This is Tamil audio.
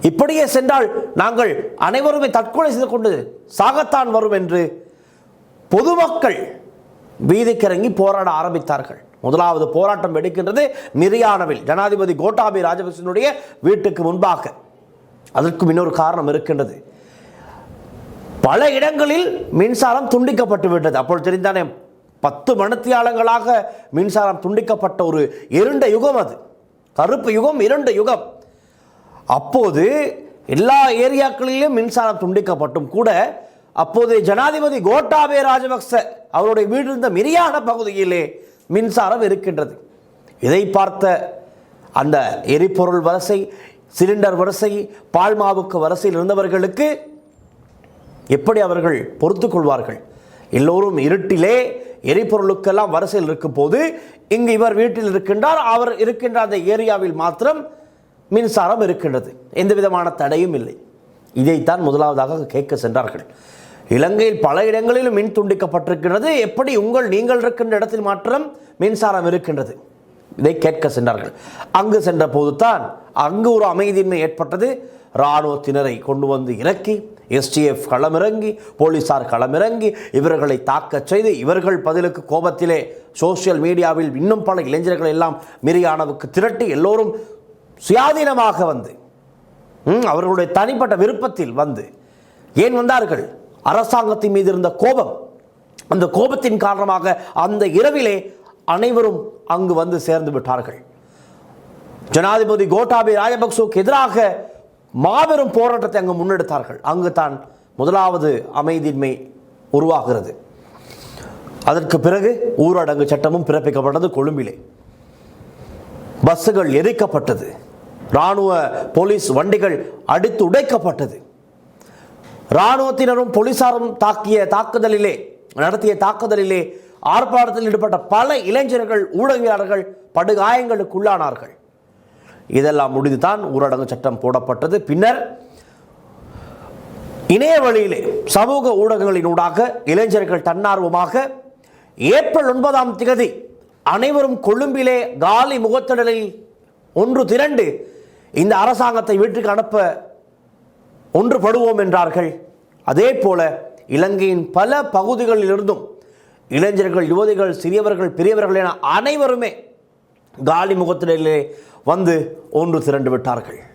இப்படியே சென்றால் நாங்கள் அனைவருமே தற்கொலை செய்து கொண்டு சாகத்தான் வரும் என்று பொதுமக்கள் வீதிக்கிறங்கி போராட ஆரம்பித்தார்கள். முதலாவது போராட்டம் வெடிக்கின்றது மிரியானவில், ஜனாதிபதி கோட்டாபய ராஜபக்சனுடைய வீட்டுக்கு முன்பாக. அதற்கும் இன்னொரு காரணம் இருக்கின்றது. பல இடங்களில் மின்சாரம் துண்டிக்கப்பட்டு விட்டது. அப்பொழுது தெரிந்தானே 10 மணித்தியாலங்களாக மின்சாரம் துண்டிக்கப்பட்ட ஒரு இருண்ட யுகம், அது கருப்பு யுகம், இருண்ட யுகம். அப்போது எல்லா ஏரியாக்களிலும் மின்சாரம் துண்டிக்கப்பட்டும் கூட அப்போது ஜனாதிபதி கோட்டாபய ராஜபக்ச அவருடைய வீடு இருந்த மிரியான பகுதியிலே மின்சாரம் இருக்கின்றது. இதை பார்த்த அந்த எரிபொருள் வரிசை, சிலிண்டர் வரிசை, பால்மாவுக்கு வரிசையில் இருந்தவர்களுக்கு எப்படி அவர்கள் பொறுத்து கொள்வார்கள்? எல்லோரும் இருட்டிலே எரிபொருளுக்கெல்லாம் வரிசையில் இருக்கும் போது இங்கு இவர் வீட்டில் இருக்கின்றார், அவர் இருக்கின்ற அந்த ஏரியாவில் மாத்திரம் மின்சாரம் இருக்கின்றது, எந்த விதமான தடையும் இல்லை. இதைத்தான் முதலாவதாக கேட்க சென்றார்கள். இலங்கையில் பல இடங்களிலும் மின் துண்டிக்கப்பட்டிருக்கின்றது, எப்படி நீங்கள் இருக்கின்ற இடத்தில் மாத்திரம் மின்சாரம் இருக்கின்றது? இதை கேட்க சென்றார்கள். அங்கு சென்ற போது தான் அங்கு ஒரு அமைதியின்மை ஏற்பட்டது. இராணுவத்தினரை கொண்டு வந்து இறக்கி, STF களமிறங்கி, போலீசார் களமிறங்கி இவர்களை தாக்க செய்து, இவர்கள் பதிலுக்கு கோபத்திலே சோசியல் மீடியாவில் இன்னும் பல இளைஞர்கள் எல்லாம் மிரியானவுக்கு திரட்டி எல்லோரும் சுயாதீனமாக வந்து அவர்களுடைய தனிப்பட்ட விருப்பத்தில் வந்து, ஏன் வந்தார்கள்? அரசாங்கத்தின் மீது இருந்த கோபம், அந்த கோபத்தின் காரணமாக அந்த இரவிலே அனைவரும் அங்கு வந்து சேர்ந்து விட்டார்கள். ஜனாதிபதி கோட்டாபய ராஜபக்சவுக்கு எதிராக மாபெரும் போராட்டத்தை அங்கு முன்னெடுத்தார்கள். அங்கு தான் முதலாவது அமைதியின்மை உருவாகிறது. அதற்கு பிறகு ஊரடங்கு சட்டமும் பிறப்பிக்கப்பட்டது. கொழும்பிலே பஸ்ஸுகள் எரிக்கப்பட்டது, இராணுவ போலீஸ் வண்டிகள் அடித்து உடைக்கப்பட்டது. இராணுவத்தினரும் போலீசாரும் நடத்திய தாக்குதலிலே ஆர்ப்பாட்டத்தில் ஈடுபட்ட பல இளைஞர்கள், ஊடகவியலாளர்கள் படுகாயங்களுக்கு உள்ளானார்கள். இதெல்லாம் முடிந்துதான் ஊரடங்கு சட்டம் போடப்பட்டது. பின்னர் இணைய வழியிலே சமூக ஊடகங்களினூடாக இளைஞர்கள் தன்னார்வமாக ஏப்ரல் 9ஆம் தேதி அனைவரும் கொழும்பிலே காலி முகத்திடலில் ஒன்று திரண்டு இந்த அரசாங்கத்தை வீட்டுக்கு அனுப்ப ஒன்றுபடுவோம் என்றார்கள். அதே போல இலங்கையின் பல பகுதிகளிலிருந்தும் இளைஞர்கள், யுவதிகள், சிறியவர்கள், பெரியவர்கள் என அனைவருமே காலி முகத்திடலிலே வந்து ஒன்று திரண்டு விட்டார்கள்.